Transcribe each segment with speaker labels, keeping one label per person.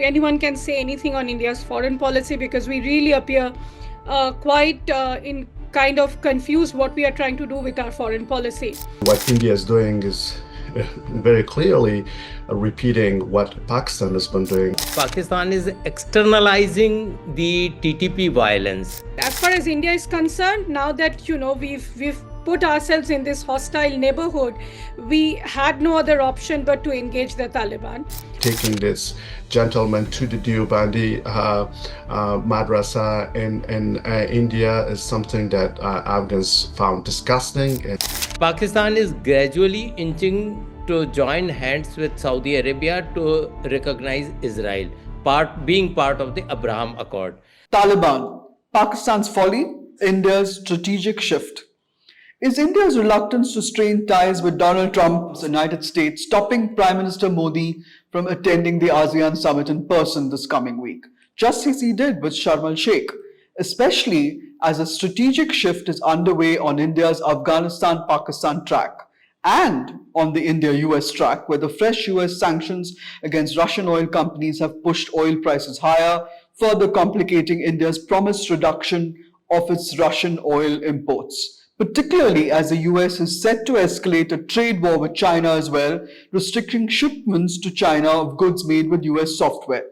Speaker 1: Anyone can say anything on India's foreign policy because we really appear quite in kind of confused what we are trying to do with our foreign policy.
Speaker 2: What India is doing is very clearly repeating what Pakistan has been doing.
Speaker 3: Pakistan is externalizing the TTP violence.
Speaker 1: As far as India is concerned, now that we've put ourselves in this hostile neighborhood, we had no other option but to engage the Taliban.
Speaker 2: Taking this gentleman to the Deobandi madrasa in India is something that Afghans found disgusting.
Speaker 3: Pakistan is gradually inching to join hands with Saudi Arabia to recognize Israel, being part of the Abraham Accord.
Speaker 4: Taliban, Pakistan's folly, India's strategic shift. Is India's reluctance to strain ties with Donald Trump's United States stopping Prime Minister Modi from attending the ASEAN summit in person this coming week, just as he did with Sharm el-Sheikh, especially as a strategic shift is underway on India's Afghanistan-Pakistan track and on the India-US track, where the fresh US sanctions against Russian oil companies have pushed oil prices higher, further complicating India's promised reduction of its Russian oil imports, particularly as the US is set to escalate a trade war with China as well, restricting shipments to China of goods made with US software.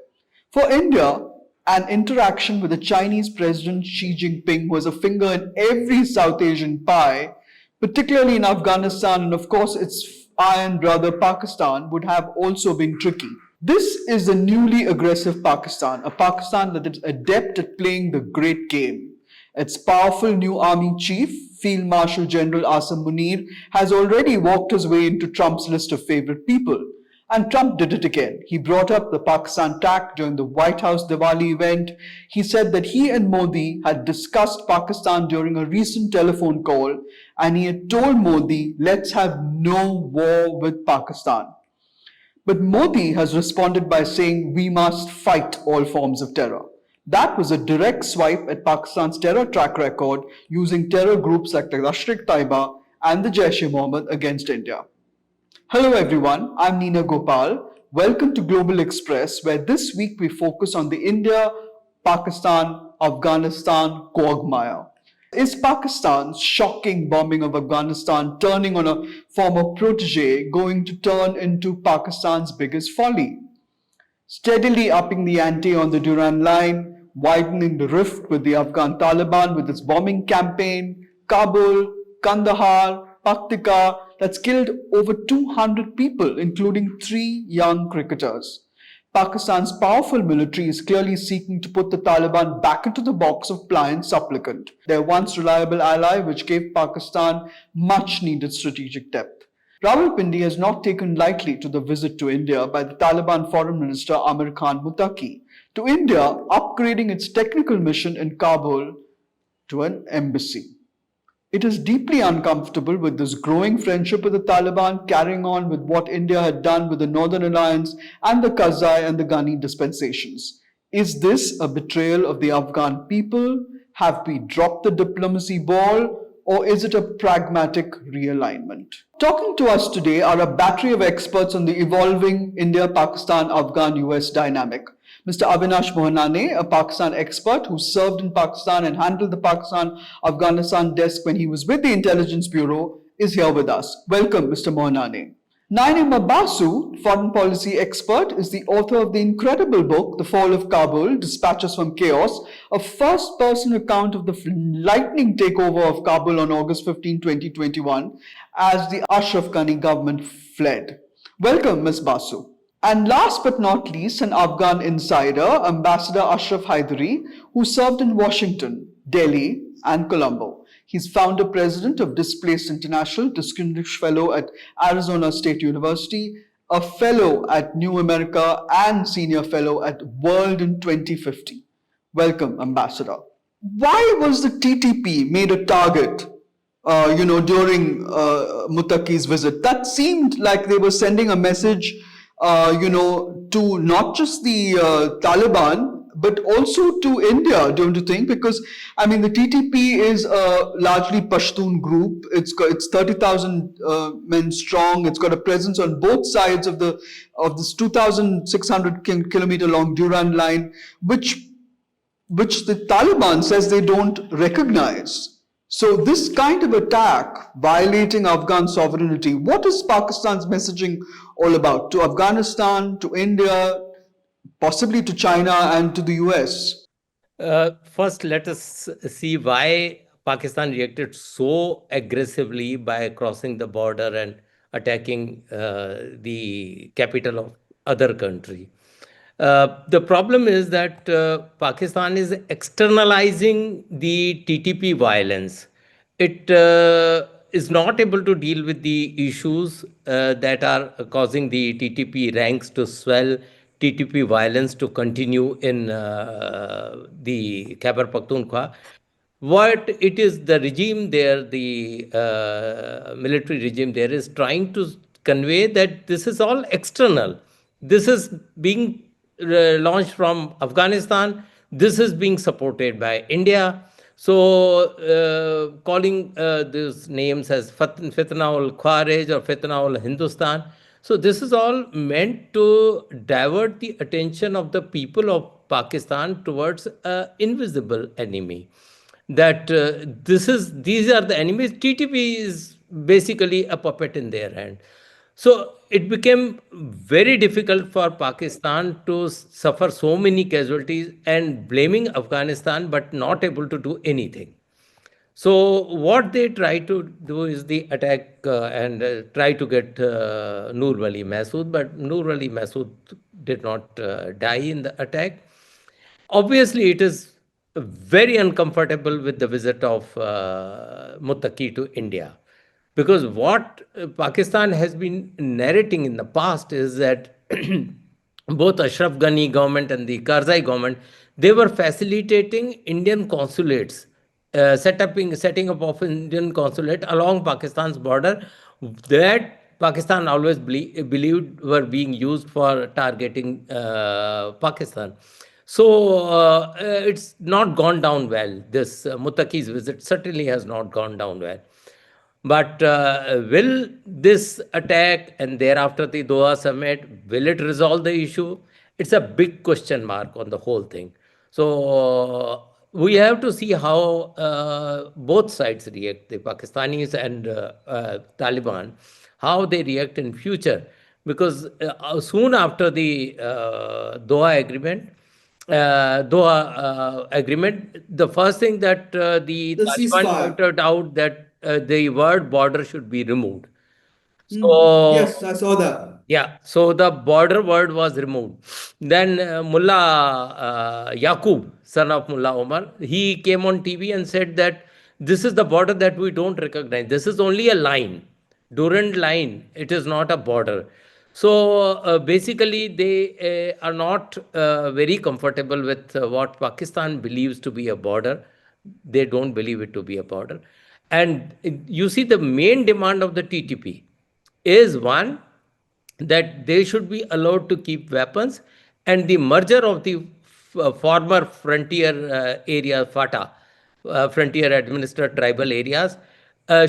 Speaker 4: For India, an interaction with the Chinese President Xi Jinping, who has a finger in every South Asian pie, particularly in Afghanistan and of course its iron brother Pakistan, would have also been tricky. This is the newly aggressive Pakistan, a Pakistan that is adept at playing the great game. Its powerful new army chief, Field Marshal General Asim Munir, has already walked his way into Trump's list of favorite people. And Trump did it again. He brought up the Pakistan tack during the White House Diwali event. He said that he and Modi had discussed Pakistan during a recent telephone call, and he had told Modi, let's have no war with Pakistan. But Modi has responded by saying we must fight all forms of terror. That was a direct swipe at Pakistan's terror track record, using terror groups like the Lashkar-e-Taiba and the Jaish-e-Mohammed against India. Hello everyone, I'm Nina Gopal. Welcome to Global Express, where this week we focus on the India-Pakistan-Afghanistan quagmire. Is Pakistan's shocking bombing of Afghanistan turning on a former protege going to turn into Pakistan's biggest folly? Steadily upping the ante on the Durand Line, widening the rift with the Afghan Taliban with its bombing campaign, Kabul, Kandahar, Paktika, that's killed over 200 people, including 3 young cricketers. Pakistan's powerful military is clearly seeking to put the Taliban back into the box of pliant supplicant, their once reliable ally, which gave Pakistan much needed strategic depth. Rawalpindi has not taken lightly to the visit to India by the Taliban Foreign Minister Amir Muttaqi to India, upgrading its technical mission in Kabul to an embassy. It is deeply uncomfortable with this growing friendship with the Taliban carrying on with what India had done with the Northern Alliance and the Karzai and the Ghani dispensations. Is this a betrayal of the Afghan people? Have we dropped the diplomacy ball? Or is it a pragmatic realignment? Talking to us today are a battery of experts on the evolving India-Pakistan-Afghan-US dynamic. Mr. Avinash Mohanane, a Pakistan expert who served in Pakistan and handled the Pakistan-Afghanistan desk when he was with the Intelligence Bureau, is here with us. Welcome, Mr. Mohanane. Nainima Basu, foreign policy expert, is the author of the incredible book, The Fall of Kabul, Dispatches from Chaos, a first-person account of the lightning takeover of Kabul on August 15, 2021, as the Ashraf Ghani government fled. Welcome, Ms. Basu. And last but not least, an Afghan insider, Ambassador Ashraf Haidari, who served in Washington, Delhi, and Colombo. He's founder president of Displaced International, distinguished fellow at Arizona State University, a fellow at New America, and senior fellow at World in 2050. Welcome, Ambassador. Why was the TTP made a target, during Muttaqi's visit? That seemed like they were sending a message, to not just the Taliban, but also to India, don't you think? Because I mean, the TTP is a largely Pashtun group. It's 30,000 men strong. It's got a presence on both sides of this 2,600 kilometer long Durand line, which the Taliban says they don't recognize. So this kind of attack violating Afghan sovereignty, what is Pakistan's messaging all about to Afghanistan, to India, possibly to China and to the US?
Speaker 3: First, let us see why Pakistan reacted so aggressively by crossing the border and attacking the capital of other country. The problem is that Pakistan is externalizing the TTP violence. It is not able to deal with the issues that are causing the TTP ranks to swell, TTP violence to continue in the Khyber Pakhtunkhwa. What it is, the regime there, the military regime there, is trying to convey that this is all external. This is being launched from Afghanistan. This is being supported by India. So calling these names as Fitna ul Khawarij or Fitna ul Hindustan. So this is all meant to divert the attention of the people of Pakistan towards an invisible enemy. That these are the enemies. TTP is basically a puppet in their hand. So it became very difficult for Pakistan to suffer so many casualties and blaming Afghanistan but not able to do anything. So what they try to do is the attack and try to get Noor Wali Masood, but Noor Wali Masood did not die in the attack. Obviously, it is very uncomfortable with the visit of Muttaqi to India. Because what Pakistan has been narrating in the past is that both Ashraf Ghani government and the Karzai government, they were facilitating Indian consulates, setting up of Indian consulate along Pakistan's border that Pakistan always believed were being used for targeting Pakistan. So it's not gone down well. This Muttaqi's visit certainly has not gone down well. But will this attack and thereafter the Doha summit, will it resolve the issue? It's a big question mark on the whole thing. So we have to see how both sides react, the Pakistanis and Taliban, how they react in future. Because soon after the Doha agreement, the first thing that the Taliban pointed out that the word border should be removed. So
Speaker 4: yes, I saw that.
Speaker 3: yeah, so the border word was removed. Then Mullah Yaqub, son of Mullah Omar, he came on TV and said that this is the border that we don't recognize. This is only a line, Durand line. It is not a border. So basically, they are not very comfortable with what Pakistan believes to be a border. They don't believe it to be a border. And you see, the main demand of the TTP is one, that they should be allowed to keep weapons, and the merger of the former frontier area, FATA, frontier administered tribal areas,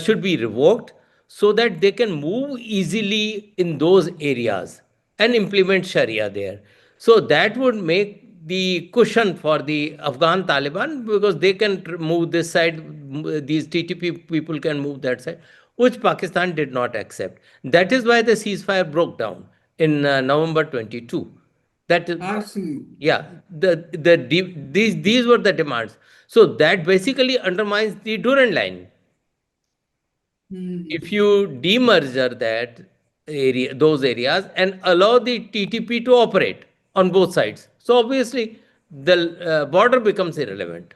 Speaker 3: should be revoked so that they can move easily in those areas and implement Sharia there. So that would make the cushion for the Afghan Taliban, because they can move this side, these TTP people can move that side, which Pakistan did not accept. That is why the ceasefire broke down in November 22. That is,
Speaker 4: I see.
Speaker 3: yeah, these were the demands. So that basically undermines the Durand line. If you demerger that area, those areas, and allow the TTP to operate on both sides, so obviously the border becomes irrelevant.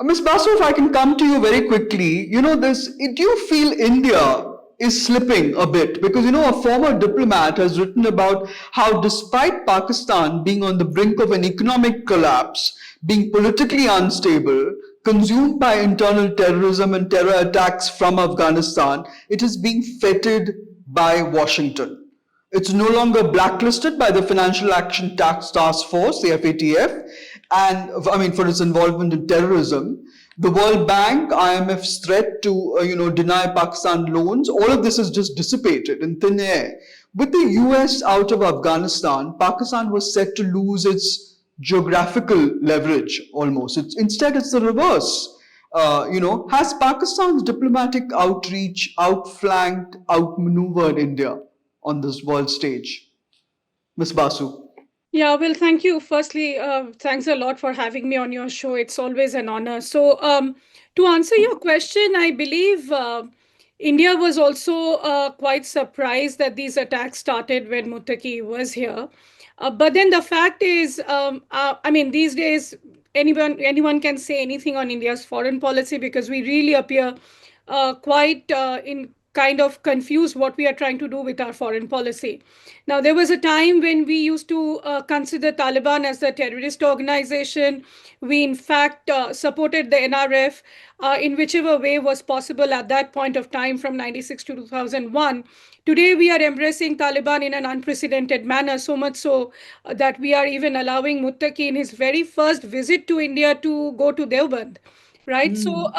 Speaker 4: Ms. Basu, if I can come to you very quickly, do you feel India is slipping a bit? Because, a former diplomat has written about how despite Pakistan being on the brink of an economic collapse, being politically unstable, consumed by internal terrorism and terror attacks from Afghanistan, it is being feted by Washington. It's no longer blacklisted by the Financial Action Task Force, the FATF, and for its involvement in terrorism. The World Bank, IMF's threat to deny Pakistan loans, all of this is just dissipated in thin air. With the US out of Afghanistan, Pakistan was set to lose its geographical leverage almost. Instead, it's the reverse. Has Pakistan's diplomatic outreach outflanked, outmaneuvered India on this world stage? Miss Basu.
Speaker 1: Yeah, well, thank you. Firstly, thanks a lot for having me on your show. It's always an honor. So, to answer your question, I believe India was also quite surprised that these attacks started when Muttaqi was here. But then the fact is, these days anyone can say anything on India's foreign policy because we really appear quite in kind of confused what we are trying to do with our foreign policy. Now, there was a time when we used to consider Taliban as a terrorist organization. We, in fact, supported the NRF in whichever way was possible at that point of time from 96 to 2001. Today, we are embracing Taliban in an unprecedented manner, so much so that we are even allowing Muttaqi in his very first visit to India to go to Deoband, right? So,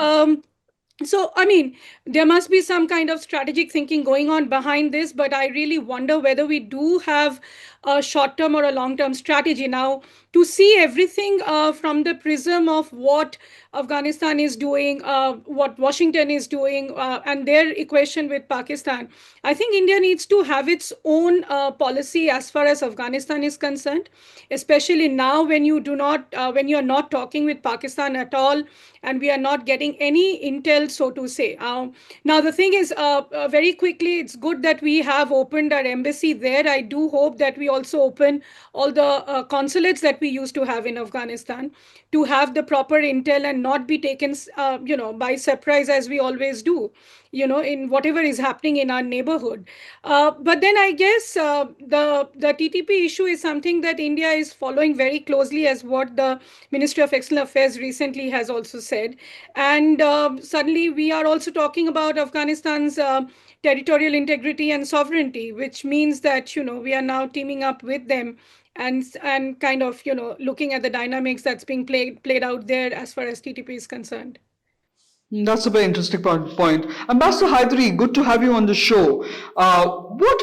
Speaker 1: there must be some kind of strategic thinking going on behind this, but I really wonder whether we do have a short term or a long term strategy. Now, to see everything from the prism of what Afghanistan is doing, what Washington is doing, and their equation with Pakistan, I think India needs to have its own policy as far as Afghanistan is concerned, especially now when when you are not talking with Pakistan at all, and we are not getting any intel, so to say. Now, the thing is, very quickly, it's good that we have opened our embassy there. I do hope that we also open all the consulates that we used to have in Afghanistan to have the proper intel and not be taken, by surprise as we always do, in whatever is happening in our neighborhood. But then I guess the TTP issue is something that India is following very closely, as what the Ministry of External Affairs recently has also said. And suddenly we are also talking about Afghanistan's territorial integrity and sovereignty, which means that, we are now teaming up with them and kind of, looking at the dynamics that's being played out there as far as TTP is concerned.
Speaker 4: That's a very interesting point. Ambassador Hydari, good to have you on the show. What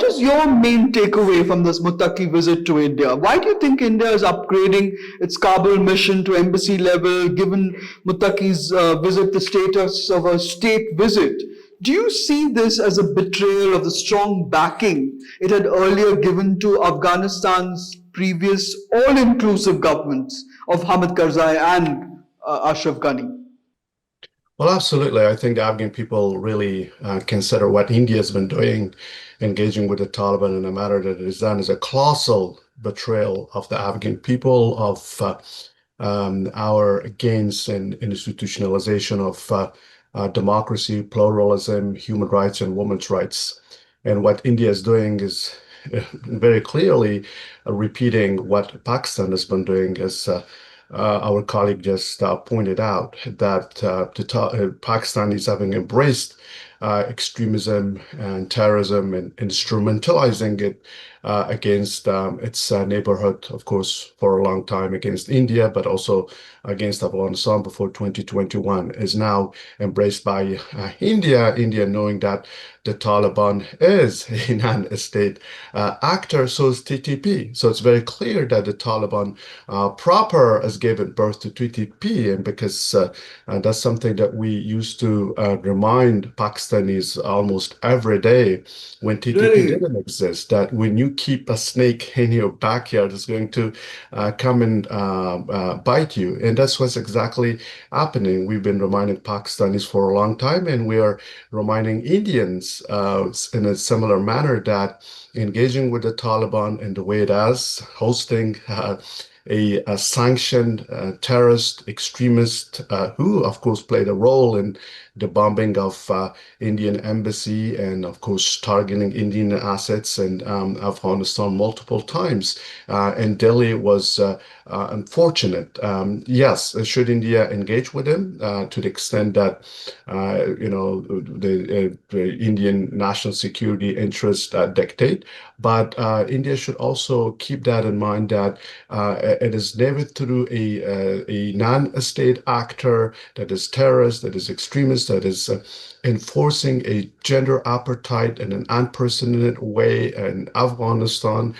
Speaker 4: is your main takeaway from this Muttaqi visit to India? Why do you think India is upgrading its Kabul mission to embassy level, given Muttaqi's visit the status of a state visit? Do you see this as a betrayal of the strong backing it had earlier given to Afghanistan's previous all-inclusive governments of Hamid Karzai and Ashraf Ghani?
Speaker 2: Well, absolutely. I think the Afghan people really consider what India has been doing, engaging with the Taliban in a matter that it is done as a colossal betrayal of the Afghan people, of our gains in institutionalization of democracy, pluralism, human rights, and women's rights. And what India is doing is very clearly repeating what Pakistan has been doing, as our colleague just pointed out, that Pakistan is having embraced extremism and terrorism and instrumentalizing it against its neighborhood, of course, for a long time against India, but also against Afghanistan before 2021, is now embraced by India knowing that the Taliban is a non-state actor, so is TTP. So it's very clear that the Taliban proper has given birth to TTP, and because that's something that we used to remind Pakistanis almost every day when TTP didn't exist, that when you keep a snake in your backyard, it's going to come and bite you. And that's what's exactly happening. We've been reminding Pakistanis for a long time, and we are reminding Indians in a similar manner that engaging with the Taliban in the way it is, hosting a sanctioned terrorist extremist who, of course, played a role in the bombing of Indian embassy and, of course, targeting Indian assets in Afghanistan multiple times. And Delhi was unfortunate. Yes, should India engage with him to the extent that the Indian national security interests dictate? But India should also keep that in mind that it is never through a non-state actor that is terrorist, that is extremist, that is enforcing a gender apartheid in an unprecedented way in Afghanistan,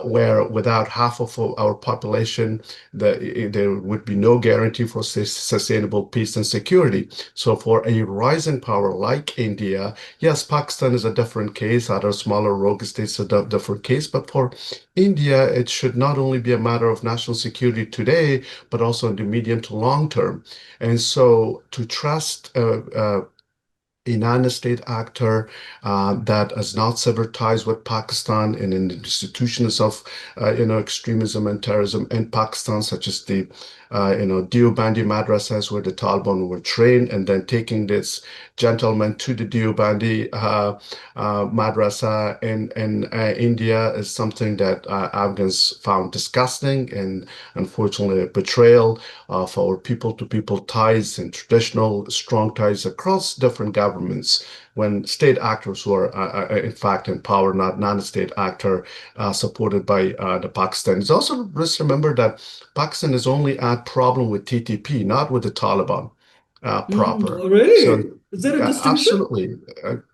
Speaker 2: where without half of our population, there would be no guarantee for sustainable peace and security. So for a rising power like India, yes, Pakistan is a different case, other smaller rogue states are a different case, but for India, it should not only be a matter of national security today, but also in the medium to long term. And so to trust a non-state actor that has not severed ties with Pakistan and in the institutions of extremism and terrorism in Pakistan, such as the Deobandi madrasas where the Taliban were trained, and then taking this gentleman to the Deobandi madrasa in India is something that Afghans found disgusting and unfortunately a betrayal of our people-to-people ties and traditional strong ties across different governments when state actors who are in fact in power, not non-state actor supported by the Pakistanis. Also, let's remember that Pakistan is only at problem with TTP, not with the Taliban proper. So
Speaker 4: Really? Is there a distinction?
Speaker 2: absolutely,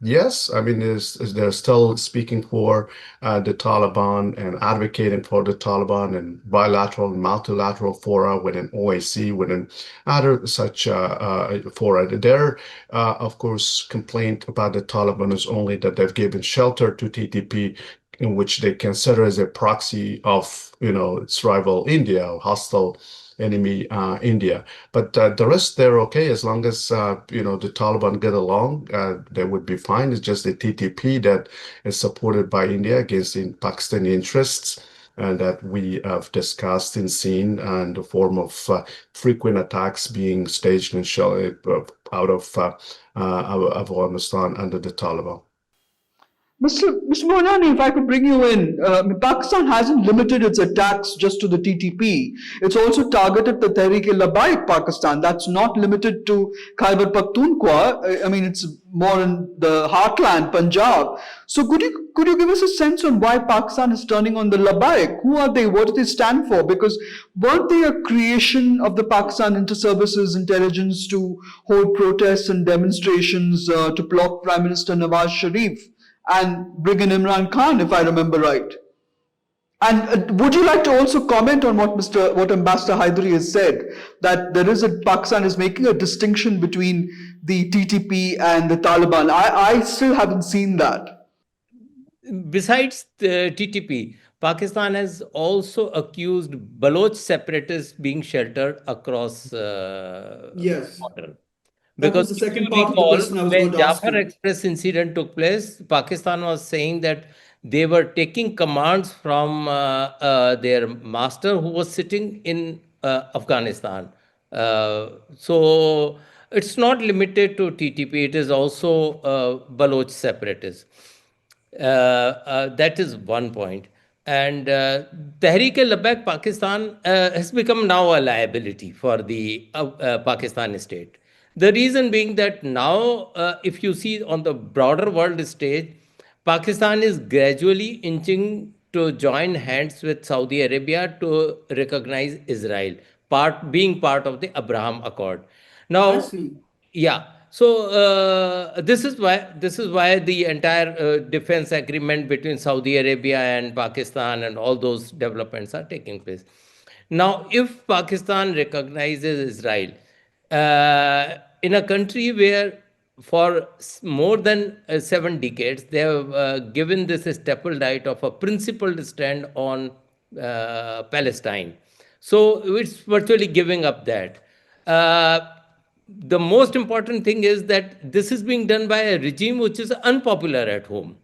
Speaker 2: yes. I mean, they're still speaking for the Taliban and advocating for the Taliban and bilateral and multilateral fora within OIC, within other such fora. Their, of course, complaint about the Taliban is only that they've given shelter to TTP, in which they consider as a proxy of, its rival India, or hostile enemy India. But the rest, they're okay as long as the Taliban get along. They would be fine. It's just the TTP that is supported by India against the Pakistani interests, and that we have discussed and seen in the form of frequent attacks being staged and shelled out of Afghanistan under the Taliban.
Speaker 4: Mr. Mohanani, if I could bring you in, Pakistan hasn't limited its attacks just to the TTP. It's also targeted the Tehreek-e-Labbaik Pakistan. That's not limited to Khyber Pakhtunkhwa. I mean, it's more in the heartland, Punjab. So could you give us a sense on why Pakistan is turning on the Labbaik? Who are they? What do they stand for? Because weren't they a creation of the Pakistan Inter-Services Intelligence to hold protests and demonstrations to block Prime Minister Nawaz Sharif and bring in Imran Khan, if I remember right? And would you like to also comment on what Ambassador Hydari has said, that Pakistan is making a distinction between the TTP and the Taliban? I still haven't seen that.
Speaker 3: Besides the TTP, Pakistan has also accused Baloch separatists being sheltered across
Speaker 4: Yes.
Speaker 3: border.
Speaker 4: That was
Speaker 3: Because
Speaker 4: the
Speaker 3: if you
Speaker 4: second part of the
Speaker 3: recall,
Speaker 4: question I was
Speaker 3: when
Speaker 4: going to ask
Speaker 3: Jafar
Speaker 4: you.
Speaker 3: Express incident took place, Pakistan was saying that they were taking commands from their master who was sitting in Afghanistan. So it's not limited to TTP, it is also Baloch separatists. That is one point. And Tehreek-e-Labbaik Pakistan has become now a liability for the Pakistan state. The reason being that now, if you see on the broader world stage, Pakistan is gradually inching to join hands with Saudi Arabia to recognize Israel, being part of the Abraham Accord.
Speaker 4: I
Speaker 3: Now,
Speaker 4: see.
Speaker 3: yeah. So this is why the entire defense agreement between Saudi Arabia and Pakistan and all those developments are taking place. Now, if Pakistan recognizes Israel in a country where for more than 7 decades they have given this staple diet of a principled stand on Palestine, so it's virtually giving up that. The most important thing is that this is being done by a regime which is unpopular at home.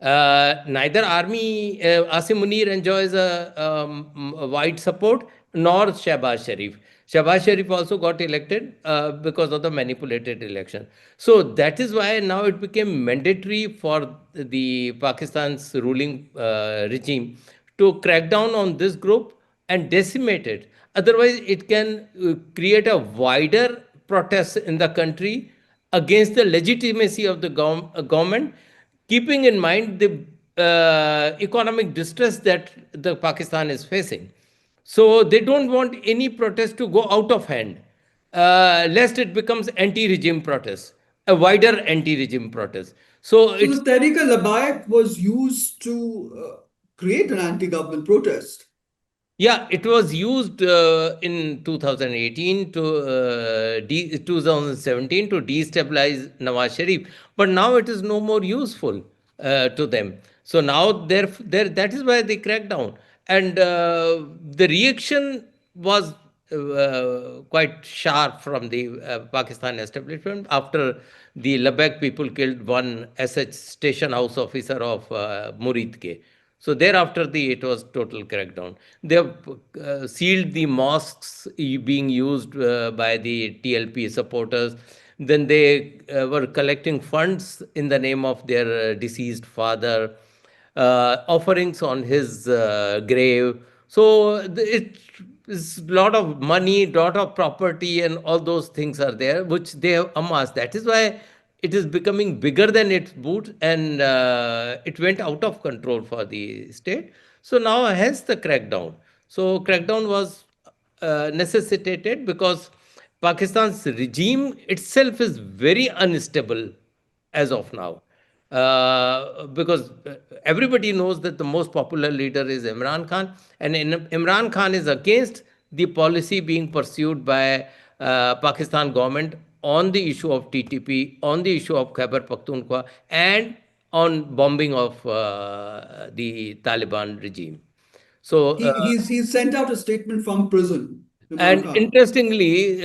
Speaker 3: Neither army, Asim Munir enjoys a wide support, nor Shehbaz Sharif. Shehbaz Sharif also got elected because of the manipulated election. So that is why now it became mandatory for the Pakistan's ruling regime to crack down on this group and decimate it. Otherwise, it can create a wider protest in the country against the legitimacy of the government, keeping in mind the economic distress that the Pakistan is facing. So they don't want any protest to go out of hand, lest it becomes anti-regime protest, a wider anti-regime protest. So
Speaker 4: So
Speaker 3: it's
Speaker 4: the Tehreek-e-Labbaik was used to create an anti-government protest.
Speaker 3: Yeah, it was used in 2018 to 2017 to destabilize Nawaz Sharif, but now it is no more useful to them. So now that is why they cracked down, and the reaction was quite sharp from the Pakistan establishment after the Labak people killed one SH station house officer of Murid Ke. So thereafter, it was total crackdown. They have sealed the mosques being used by the TLP supporters. Then they were collecting funds in the name of their deceased father, offerings on his grave. So it is a lot of money, lot of property, and all those things are there, which they have amassed. That is why it is becoming bigger than its boot, and it went out of control for the state. So now, hence the crackdown. So crackdown was necessitated because Pakistan's regime itself is very unstable as of now. Because everybody knows that the most popular leader is Imran Khan, and Imran Khan is against the policy being pursued by Pakistan government on the issue of TTP, on the issue of Khyber Pakhtunkhwa, and on bombing of the Taliban regime. So,
Speaker 4: He's sent out a statement from prison, Imran
Speaker 3: and
Speaker 4: Khan.
Speaker 3: interestingly,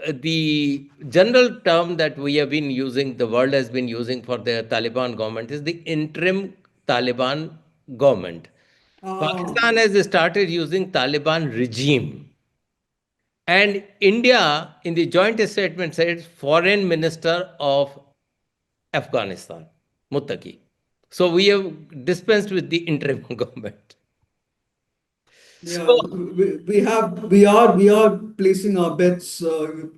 Speaker 3: the general term that we have been using, the world has been using for the Taliban government is the interim Taliban government.
Speaker 4: Ah.
Speaker 3: Pakistan has started using Taliban regime. And India, in the joint statement, said Foreign Minister of Afghanistan, Muttaqi. So we have dispensed with the interim government.
Speaker 4: Yeah,
Speaker 3: So,
Speaker 4: we are placing our bets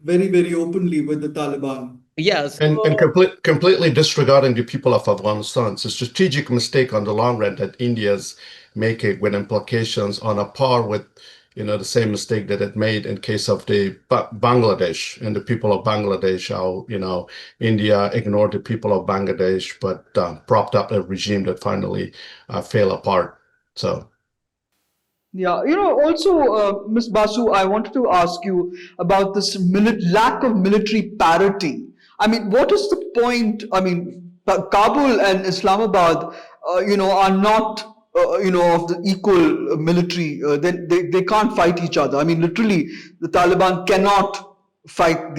Speaker 4: very, very openly with the Taliban.
Speaker 3: yeah,
Speaker 2: And
Speaker 3: so
Speaker 2: completely disregarding the people of Afghanistan. It's a strategic mistake on the long run that India's making with implications on a par with, the same mistake that it made in case of the Bangladesh and the people of Bangladesh, how, India ignored the people of Bangladesh, but propped up a regime that finally fell apart. So.
Speaker 4: Yeah, also, Ms. Basu, I wanted to ask you about this lack of military parity. I mean, what is the point? I mean, Kabul and Islamabad, are not, of the equal military. They can't fight each other. I mean, literally, the Taliban cannot fight and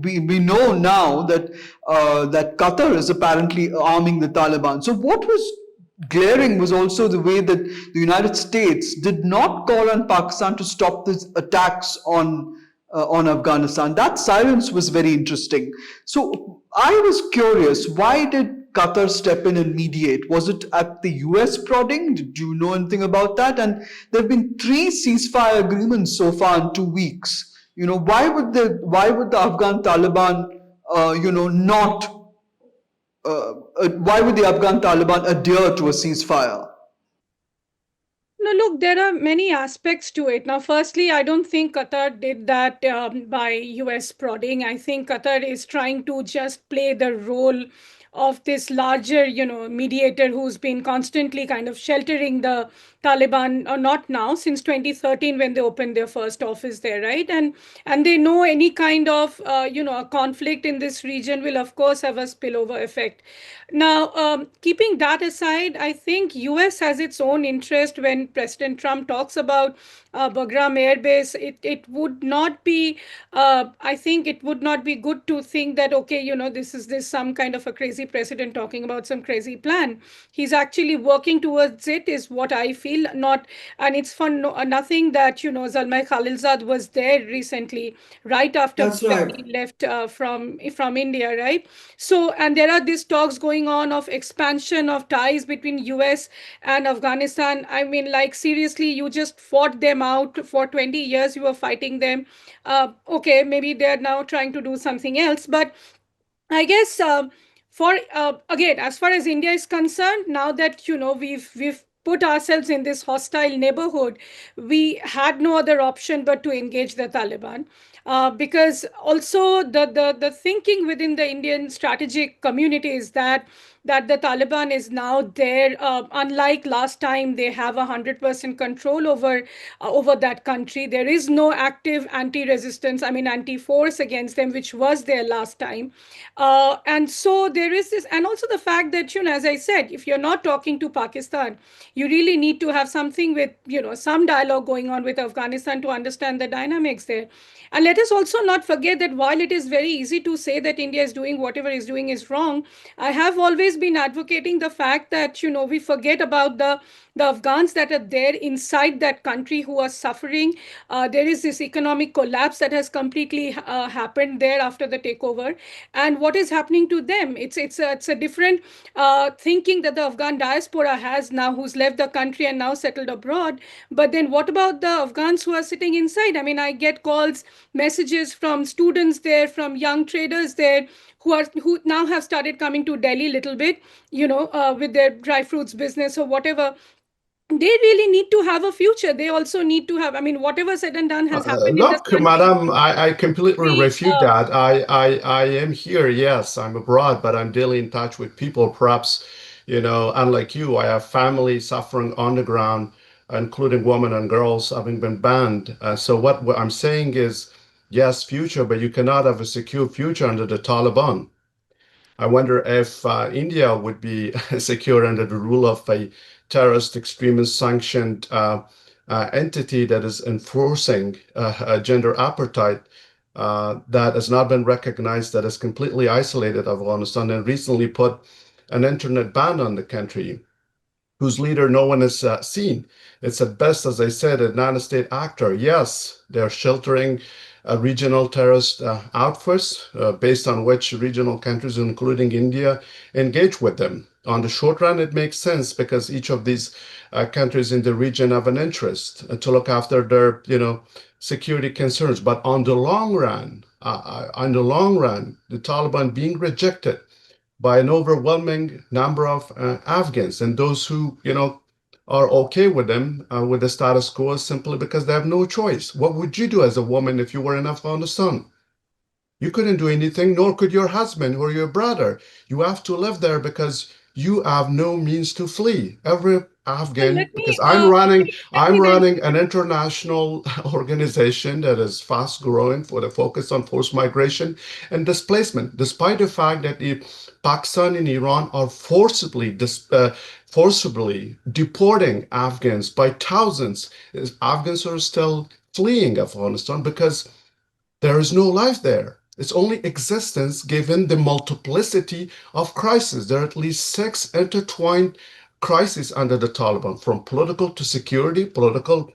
Speaker 4: we know now that Qatar is apparently arming the Taliban. So what was glaring was also the way that the United States did not call on Pakistan to stop these attacks on Afghanistan. That silence was very interesting. So I was curious, why did Qatar step in and mediate? Was it at the US prodding? Did you know anything about that? And there have been 3 ceasefire agreements so far in 2 weeks. Why would the Afghan Taliban not why would the Afghan Taliban adhere to a ceasefire?
Speaker 1: No, look, there are many aspects to it. Now, firstly, I don't think Qatar did that by US prodding. I think Qatar is trying to just play the role of this larger, mediator who's been constantly kind of sheltering the Taliban, or not now, since 2013 when they opened their first office there, right? And they know any kind of, a conflict in this region will, of course, have a spillover effect. Now, keeping that aside, I think US has its own interest when President Trump talks about Bagram Air Base. It would not be, I think it would not be good to think that, okay, this is some kind of a crazy crazy president talking about some crazy plan. He's actually working towards it, is what I feel. Not, and it's for nothing that, Zalmay Khalilzad was there recently, right after
Speaker 5: That's right.
Speaker 1: Muttaqi left from India, right? So, and there are these talks going on of expansion of ties between US and Afghanistan. I mean, like, seriously, you just fought them out for 20 years. You were fighting them. Okay, maybe they're now trying to do something else, but I guess for again, as far as India is concerned, now that we've put ourselves in this hostile neighborhood, we had no other option but to engage the Taliban. Because also the thinking within the Indian strategic community is that the Taliban is now there. Unlike last time, they have 100% control over that country. There is no active anti-resistance, I mean anti-force against them, which was there last time. And so there is this, and also the fact that, as I said, if you're not talking to Pakistan, you really need to have something with, some dialogue going on with Afghanistan to understand the dynamics there. And let us also not forget that while it is very easy to say that India is doing whatever is doing is wrong, I have always been advocating the fact that, we forget about the Afghans that are there inside that country who are suffering. There is this economic collapse that has completely happened there after the takeover, and what is happening to them? It's a different thinking that the Afghan diaspora has now, who's left the country and now settled abroad. But then what about the Afghans who are sitting inside? I mean, I get calls, messages from students there, from young traders there, who now have started coming to Delhi a little bit, with their dry fruits business or whatever. They really need to have a future. They also need to have, I mean, whatever said and done has happened in this
Speaker 2: Look,
Speaker 1: country.
Speaker 2: madam, I completely
Speaker 1: We,
Speaker 2: refute that. I am here, yes, I'm abroad, but I'm daily in touch with people. Perhaps, unlike you, I have family suffering on the ground, including women and girls having been banned. So what I'm saying is, yes, future, but you cannot have a secure future under the Taliban. I wonder if India would be secure under the rule of a terrorist, extremist, sanctioned entity that is enforcing gender apartheid that has not been recognized, that is completely isolated Afghanistan and recently put an internet ban on the country, whose leader no one has seen. It's at best, as I said, a non-state actor. Yes, they're sheltering regional terrorist outfits based on which regional countries, including India, engage with them. On the short run, it makes sense because each of these countries in the region have an interest to look after their, security concerns. But on the long run, the Taliban being rejected by an overwhelming number of Afghans, and those who, are okay with them, with the status quo, simply because they have no choice. What would you do as a woman if you were in Afghanistan? You couldn't do anything, nor could your husband or your brother. You have to live there because you have no means to flee. Every
Speaker 1: well,
Speaker 2: Afghan,
Speaker 1: let me,
Speaker 2: because I'm
Speaker 1: then
Speaker 2: running an international organization that is fast growing for the focus on forced migration and displacement, despite the fact that Pakistan and Iran are forcibly deporting Afghans by thousands. Afghans are still fleeing Afghanistan because there is no life there. It's only existence given the multiplicity of crises. There are at least 6 intertwined crises under the Taliban, from political to security, political,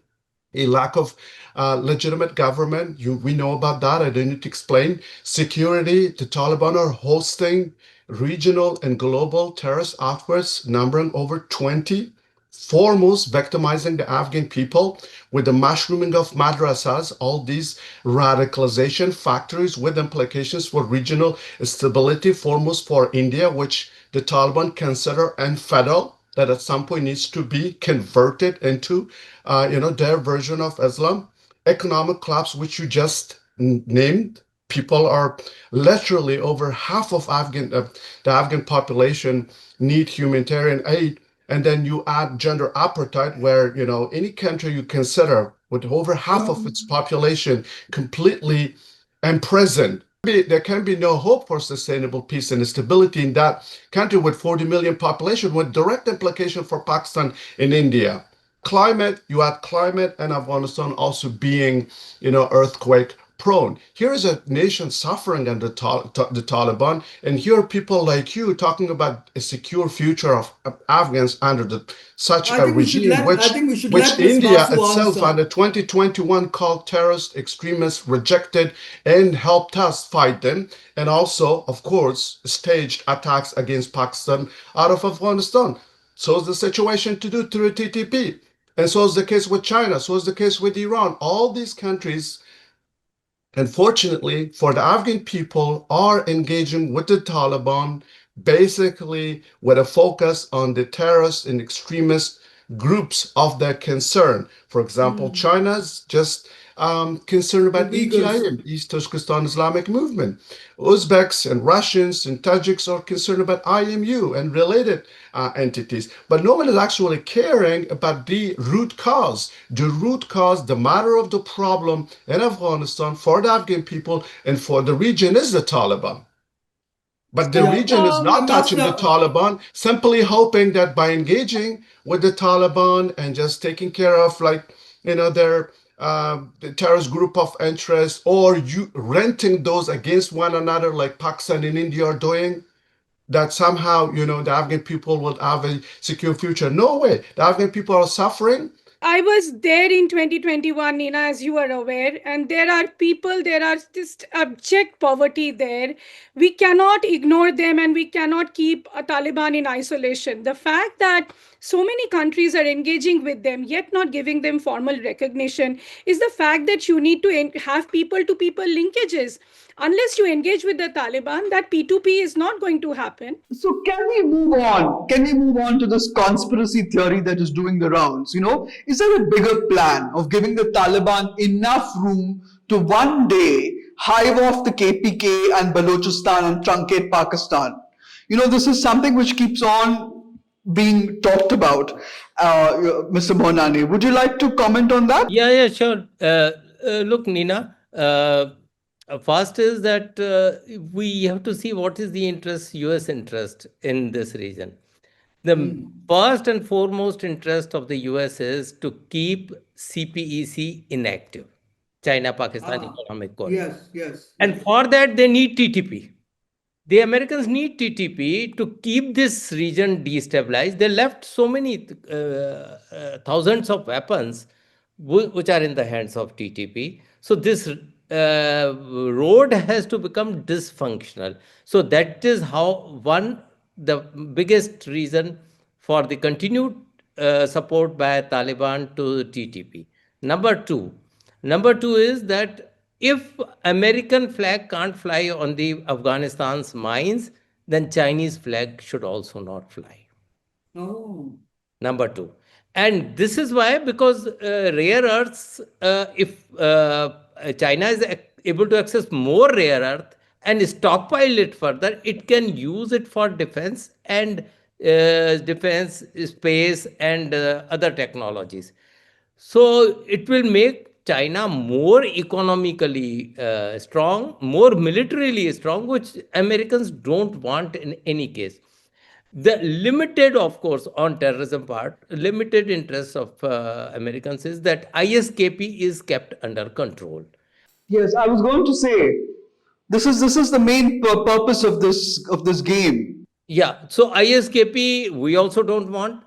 Speaker 2: a lack of legitimate government. We know about that. I don't need to explain. Security, the Taliban are hosting regional and global terrorist outfits numbering over 20, foremost victimizing the Afghan people with the mushrooming of madrasas, all these radicalization factories with implications for regional stability, foremost for India, which the Taliban consider infidel, that at some point needs to be converted into, their version of Islam. Economic collapse, which you just named. People are literally over half of the Afghan population need humanitarian aid. And then you add gender apartheid, where, any country you consider with over half of its population completely imprisoned, there can be no hope for sustainable peace and stability in that country with 40 million population, with direct implication for Pakistan and India. Climate, you add climate and Afghanistan also being, earthquake prone. Here is a nation suffering under the Taliban, and here are people like you talking about a secure future of Afghans under such a regime,
Speaker 5: I think we should
Speaker 2: which
Speaker 5: let Miss
Speaker 2: India
Speaker 5: Basu
Speaker 2: itself
Speaker 5: answer.
Speaker 2: under 2021 called terrorist extremists, rejected and helped us fight them, and also, of course, staged attacks against Pakistan out of Afghanistan. So is the situation to do through TTP. And so is the case with China. So is the case with Iran. All these countries, unfortunately, for the Afghan people, are engaging with the Taliban basically with a focus on the terrorist and extremist groups of their concern. For example, China's just concerned
Speaker 5: The
Speaker 2: about
Speaker 5: Uyghurs.
Speaker 2: ETIM, East Turkestan Islamic Movement. Uzbeks and Russians and Tajiks are concerned about IMU and related entities. But no one is actually caring about the root cause. The root cause, the matter of the problem in Afghanistan for the Afghan people and for the region is the Taliban. But the
Speaker 5: Yeah.
Speaker 1: So,
Speaker 2: region is not touching the
Speaker 5: Ambassador,
Speaker 2: Taliban, simply hoping that by engaging with the Taliban and just taking care of, like, their the terrorist group of interest, or you renting those against one another, like Pakistan and India are doing, that somehow, the Afghan people will have a secure future. No way. The Afghan people are suffering.
Speaker 1: I was there in 2021, Nina, as you are aware, and there are people, there are just abject poverty there. We cannot ignore them and we cannot keep Taliban in isolation. The fact that so many countries are engaging with them, yet not giving them formal recognition, is the fact that you need to have people to people linkages. Unless you engage with the Taliban, that P2P is not going to happen.
Speaker 4: So can we move on? Can we move on to this conspiracy theory that is doing the rounds? Is there a bigger plan of giving the Taliban enough room to one day hive off the KPK and Balochistan and truncate Pakistan? This is something which keeps on being talked about. Mr. Monani, would you like to comment on that?
Speaker 3: Yeah, sure. Look, Nina, first is that we have to see what is the US interest in this region. The first and foremost interest of the US is to keep CPEC inactive, China-Pakistan Economic Corridor.
Speaker 5: yes.
Speaker 3: And for that, they need TTP. The Americans need TTP to keep this region destabilized. They left so many thousands of weapons which are in the hands of TTP. So this road has to become dysfunctional. So that is how the biggest reason for the continued support by Taliban to TTP. Number two is that if American flag can't fly on the Afghanistan's mines, then Chinese flag should also not fly.
Speaker 5: Oh.
Speaker 3: Number two. And this is why, because rare earths, if China is able to access more rare earth and stockpile it further, it can use it for defense and defense, space, and other technologies. So it will make China more economically strong, more militarily strong, which Americans don't want in any case. The limited, of course, on terrorism part, limited interest of Americans is that ISKP is kept under control.
Speaker 4: Yes, I was going to say this is the main purpose of this game.
Speaker 3: Yeah, so ISKP we also don't want.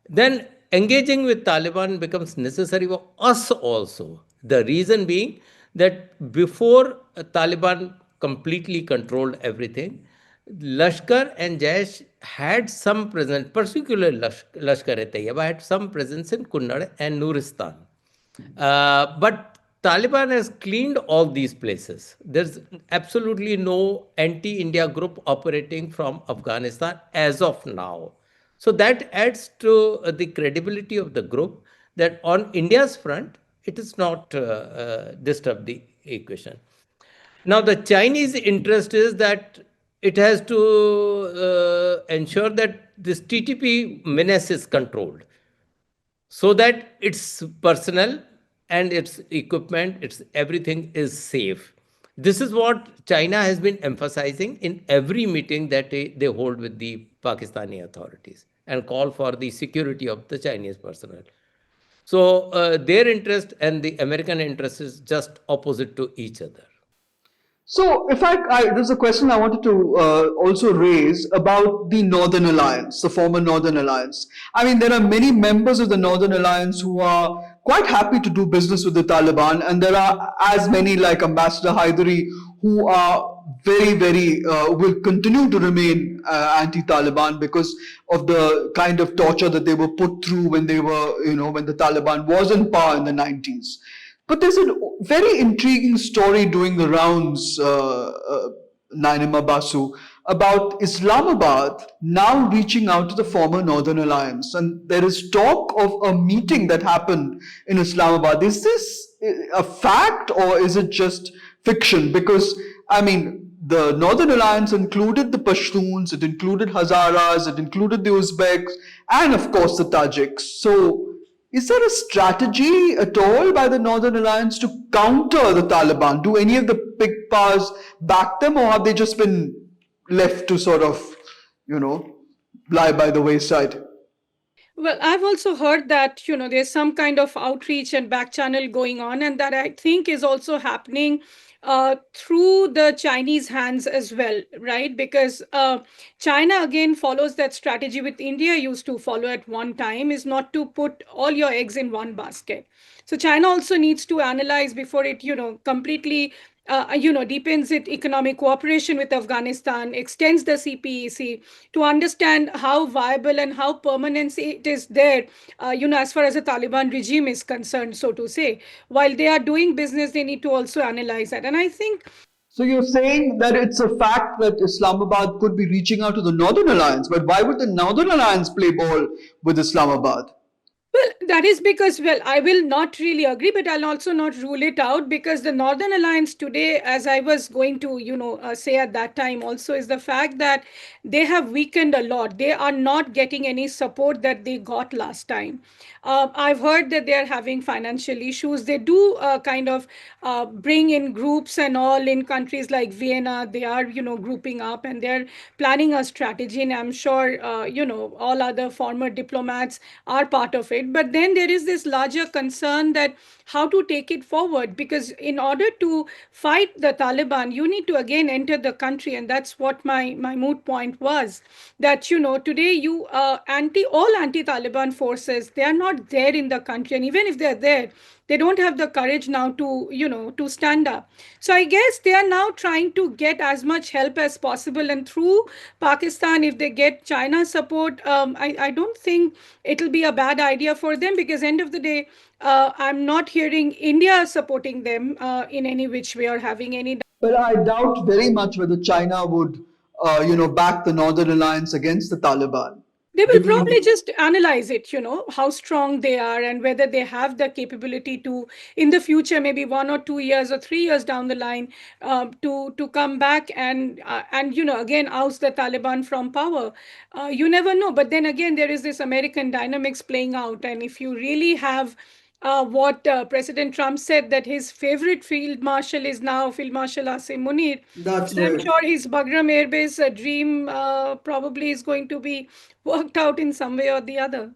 Speaker 3: Then engaging with Taliban becomes necessary for us also. The reason being that before Taliban completely controlled everything, Lashkar and Jaish had some presence, particularly Lashkar-e-Taiba had some presence in Kunnad and Nuristan. But Taliban has cleaned all these places. There's absolutely no anti-India group operating from Afghanistan as of now. So that adds to the credibility of the group that on India's front, it is not disturbed the equation. Now, the Chinese interest is that it has to ensure that this TTP menace is controlled so that its personnel and its equipment, its everything is safe. This is what China has been emphasizing in every meeting that they hold with the Pakistani authorities and call for the security of the Chinese personnel. So their interest and the American interest is just opposite to each other.
Speaker 4: So, in fact, there's a question I wanted to also raise about the Northern Alliance, the former Northern Alliance. I mean, there are many members of the Northern Alliance who are quite happy to do business with the Taliban, and there are as many like Ambassador Haidari who are will continue to remain anti-Taliban because of the kind of torture that they were put through when they were, when the Taliban was in power in the 90s. But there's a very intriguing story doing the rounds, Nainima Basu, about Islamabad now reaching out to the former Northern Alliance. And there is talk of a meeting that happened in Islamabad. Is this a fact or is it just fiction? Because, I mean, the Northern Alliance included the Pashtuns, it included Hazaras, it included the Uzbeks, and of course the Tajiks. So, is there a strategy at all by the Northern Alliance to counter the Taliban? Do any of the big powers back them, or have they just been left to sort of, lie by the wayside?
Speaker 1: Well, I've also heard that, there's some kind of outreach and back channel going on, and that I think is also happening through the Chinese hands as well, right? Because China again follows that strategy with India used to follow at one time, is not to put all your eggs in one basket. So China also needs to analyze before it, completely deepens its economic cooperation with Afghanistan, extends the CPEC to understand how viable and how permanent it is there, as far as the Taliban regime is concerned, so to say. While they are doing business, they need to also analyze that. And I think
Speaker 4: So you're saying that it's a fact that Islamabad could be reaching out to the Northern Alliance, but why would the Northern Alliance play ball with Islamabad?
Speaker 1: well, that is because, well, I will not really agree, but I'll also not rule it out because the Northern Alliance today, as I was going to, say at that time also, is the fact that they have weakened a lot. They are not getting any support that they got last time. I've heard that they are having financial issues. They do kind of bring in groups and all in countries like Vienna. They are, grouping up and they're planning a strategy. And I'm sure, all other former diplomats are part of it. But then there is this larger concern that how to take it forward, because in order to fight the Taliban, you need to again enter the country. And that's what my moot point was, that, today you all anti-Taliban forces, they are not there in the country. And even if they're there, they don't have the courage now to to stand up. So I guess they are now trying to get as much help as possible, and through Pakistan, if they get China support, I don't think it'll be a bad idea for them, because end of the day, I'm not hearing India supporting them in any which way or having any.
Speaker 4: Well, I doubt very much whether China would, back the Northern Alliance against the Taliban.
Speaker 1: They will
Speaker 4: Given
Speaker 1: probably just analyze it, how strong they are and whether they have the capability to, in the future, maybe 1 or 2 years or 3 years down the line, to come back and again oust the Taliban from power. You never know. But then again, there is this American dynamics playing out, and if you really have what President Trump said, that his favorite field marshal is now Field Marshal Asim Munir.
Speaker 4: That's
Speaker 1: I'm
Speaker 4: right.
Speaker 1: sure his Bagram Air Base dream probably is going to be worked out in some way or the other.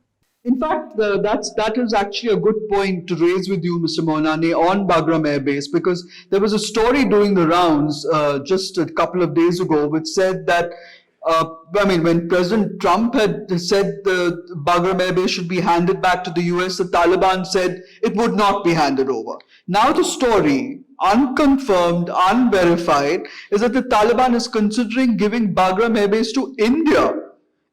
Speaker 4: In fact, that is actually a good point to raise with you, Mr. Monani, on Bagram Air Base, because there was a story doing the rounds just a couple of days ago, which said that, when President Trump had said the Bagram Air Base should be handed back to the US, the Taliban said it would not be handed over. Now the story, unconfirmed, unverified, is that the Taliban is considering giving Bagram Air Base to India.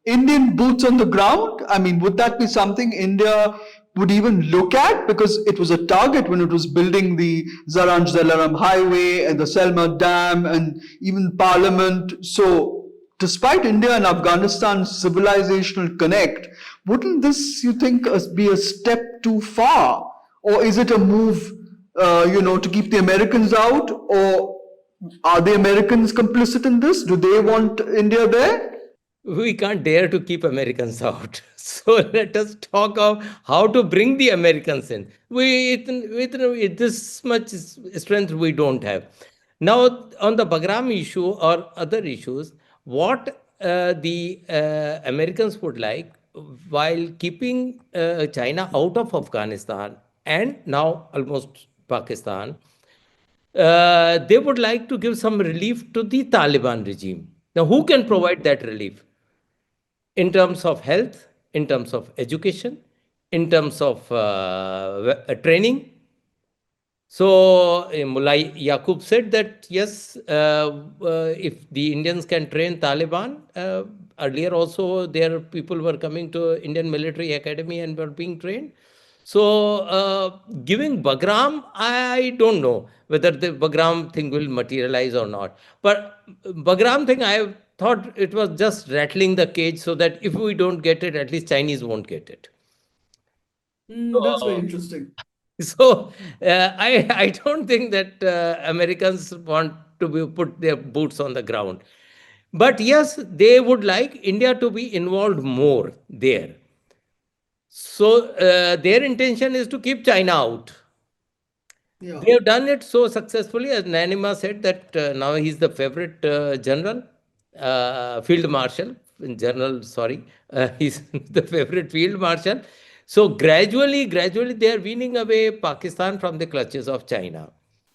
Speaker 4: Indian boots on the ground? I mean, would that be something India would even look at? Because it was a target when it was building the Zaranj Zalaram Highway and the Selma Dam and even Parliament. So, despite India and Afghanistan's civilizational connect, wouldn't this, you think, be a step too far? Or is it a move, to keep the Americans out? Or are the Americans complicit in this? Do they want India there?
Speaker 3: We can't dare to keep Americans out. So let us talk of how to bring the Americans in. With this much strength we don't have. Now, on the Bagram issue or other issues, what the Americans would like while keeping China out of Afghanistan and now almost Pakistan, they would like to give some relief to the Taliban regime. Now, who can provide that relief? In terms of health, in terms of education, in terms of training. So Mullah Yaqub said that yes, if the Indians can train Taliban, earlier also their people were coming to Indian military academy and were being trained. So giving Bagram, I don't know whether the Bagram thing will materialize or not. But Bagram thing, I thought it was just rattling the cage so that if we don't get it, at least Chinese won't get it.
Speaker 4: That's very
Speaker 3: So,
Speaker 4: interesting.
Speaker 3: so I don't think that Americans want to put their boots on the ground. But yes, they would like India to be involved more there. So their intention is to keep China out.
Speaker 4: Yeah.
Speaker 3: They have done it so successfully, as Nanima said, that now he's the favorite general, field marshal, general, sorry, he's the favorite field marshal. So gradually, they are weaning away Pakistan from the clutches of China.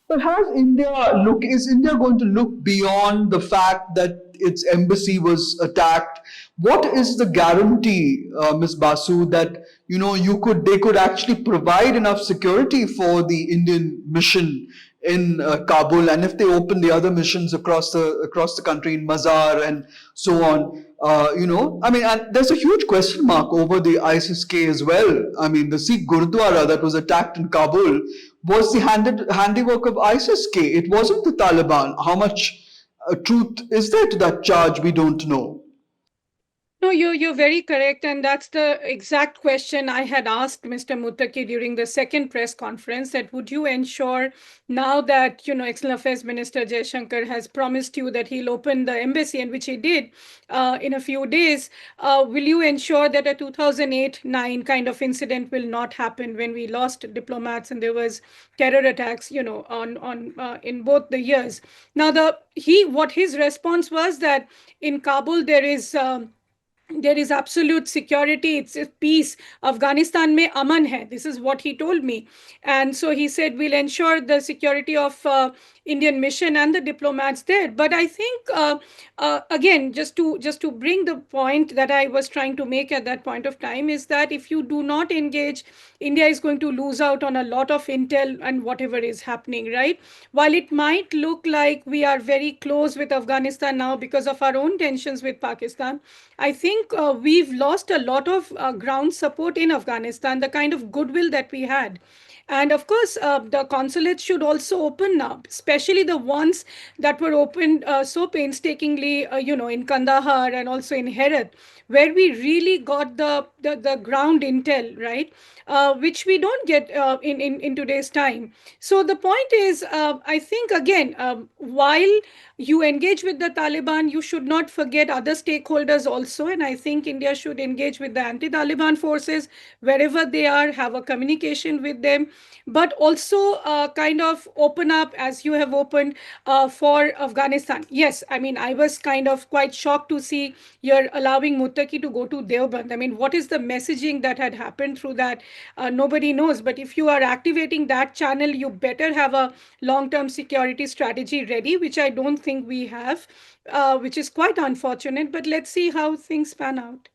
Speaker 4: But is India going to look beyond the fact that its embassy was attacked? What is the guarantee, Ms. Basu, that they could actually provide enough security for the Indian mission in Kabul, and if they open the other missions across the country in Mazar and so on, I mean, and there's a huge question mark over the ISIS-K as well. I mean, the Sikh Gurudwara that was attacked in Kabul was the handiwork of ISIS-K. It wasn't the Taliban. How much truth is there to that charge? We don't know.
Speaker 1: No, you're very correct, and that's the exact question I had asked Mr. Muttaqi during the second press conference. That would you ensure now that External Affairs Minister Jaishankar has promised you that he'll open the embassy, and which he did in a few days. Will you ensure that a 2008-9 kind of incident will not happen when we lost diplomats and there was terror attacks, on in both the years? Now, what his response was that in Kabul there is absolute security, it's peace. Afghanistan mein aman hai, this is what he told me. And so he said we'll ensure the security of Indian mission and the diplomats there. But I think again, just to bring the point that I was trying to make at that point of time, is that if you do not engage, India is going to lose out on a lot of intel and whatever is happening, right? While it might look like we are very close with Afghanistan now because of our own tensions with Pakistan, I think we've lost a lot of ground support in Afghanistan, the kind of goodwill that we had. And of course, the consulates should also open now, especially the ones that were opened so painstakingly, in Kandahar and also in Herat, where we really got the ground intel, right? Which we don't get in today's time. So the point is, I think, again, while you engage with the Taliban, you should not forget other stakeholders also. And I think India should engage with the anti-Taliban forces wherever they are, have a communication with them, but also kind of open up as you have opened for Afghanistan. Yes, I mean, I was kind of quite shocked to see you're allowing Muttaqi to go to Deoband. I mean, what is the messaging that had happened through that? Nobody knows. But if you are activating that channel, you better have a long-term security strategy ready, which I don't think we have, which is quite unfortunate. But let's see how things pan out.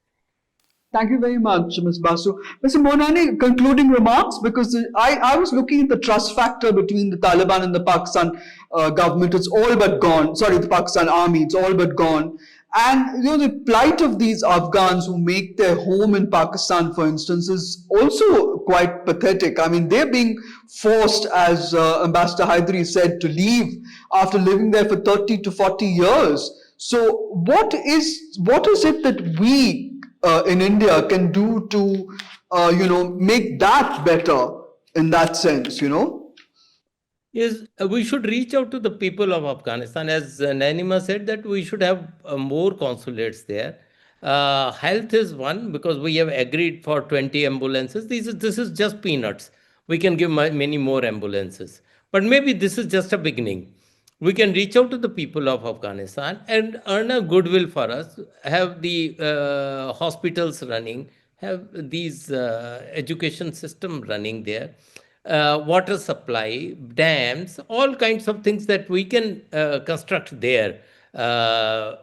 Speaker 4: Thank you very much, Ms. Basu. Mr. Monani, concluding remarks, because I was looking at the trust factor between the Taliban and the Pakistan government. It's all but gone. Sorry, the Pakistan army, it's all but gone. And the plight of these Afghans who make their home in Pakistan, for instance, is also quite pathetic. I mean, they're being forced, as Ambassador Hydari said, to leave after living there for 30 to 40 years. So what is it that we in India can do to make that better in that sense?
Speaker 3: Is we should reach out to the people of Afghanistan. As Nanima said, that we should have more consulates there. Health is one, because we have agreed for 20 ambulances. This is just peanuts. We can give many more ambulances. But maybe this is just a beginning. we can reach out to the people of Afghanistan and earn a goodwill for us, have the hospitals running, have these education system running there, water supply, dams, all kinds of things that we can construct there.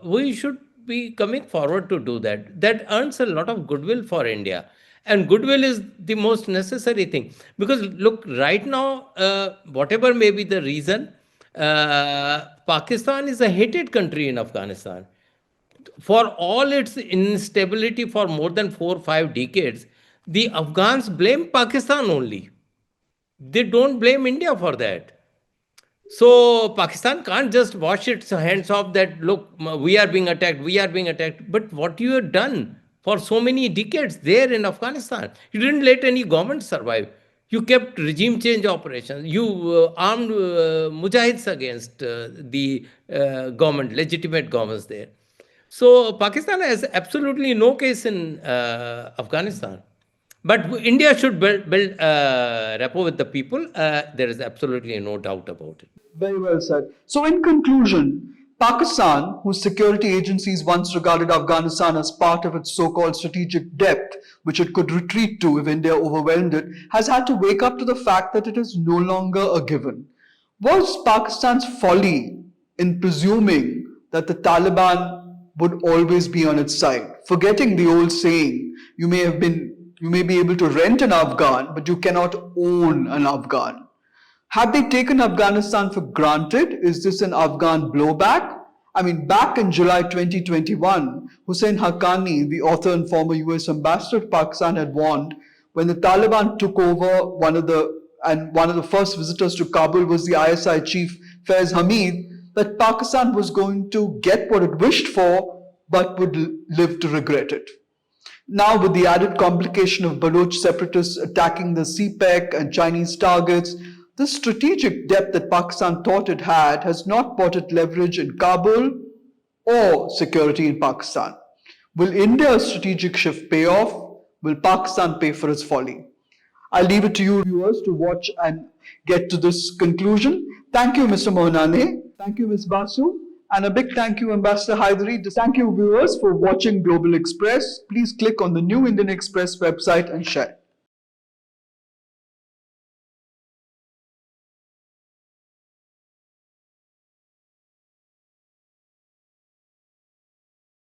Speaker 3: We should be coming forward to do that. That earns a lot of goodwill for India. And goodwill is the most necessary thing. Because look, right now, whatever may be the reason, Pakistan is a hated country in Afghanistan. For all its instability for more than 4 or 5 decades, the Afghans blame Pakistan only. They don't blame India for that. So Pakistan can't just wash its hands off that, look, we are being attacked, we are being attacked. But what you have done for so many decades there in Afghanistan, you didn't let any government survive. You kept regime change operations. You armed mujahids against the government, legitimate governments there. So Pakistan has absolutely no case in Afghanistan. But India should build rapport with the people. There is absolutely no doubt about it.
Speaker 4: Very well said. So, in conclusion, Pakistan, whose security agencies once regarded Afghanistan as part of its so called strategic depth, which it could retreat to if India overwhelmed it, has had to wake up to the fact that it is no longer a given. Was Pakistan's folly in presuming that the Taliban would always be on its side, forgetting the old saying, you may be able to rent an Afghan, but you cannot own an Afghan? Have they taken Afghanistan for granted? Is this an Afghan blowback? I mean, back in July 2021, Hussein Haqqani, the author and former US ambassador to Pakistan, had warned when the Taliban took over, one of the first visitors to Kabul was the ISI chief Faiz Hamid, that Pakistan was going to get what it wished for, but would live to regret it. Now, with the added complication of Baloch separatists attacking the CPEC and Chinese targets, the strategic depth that Pakistan thought it had has not brought it leverage in Kabul or security in Pakistan. Will India's strategic shift pay off? Will Pakistan pay for its folly? I'll leave it to you, viewers, to watch and get to this conclusion. Thank you, Mr. Mohanane. Thank you, Ms. Basu. And a big thank you, Ambassador Haidari. Thank you, viewers, for watching Global Express. Please click on the New Indian Express website and share.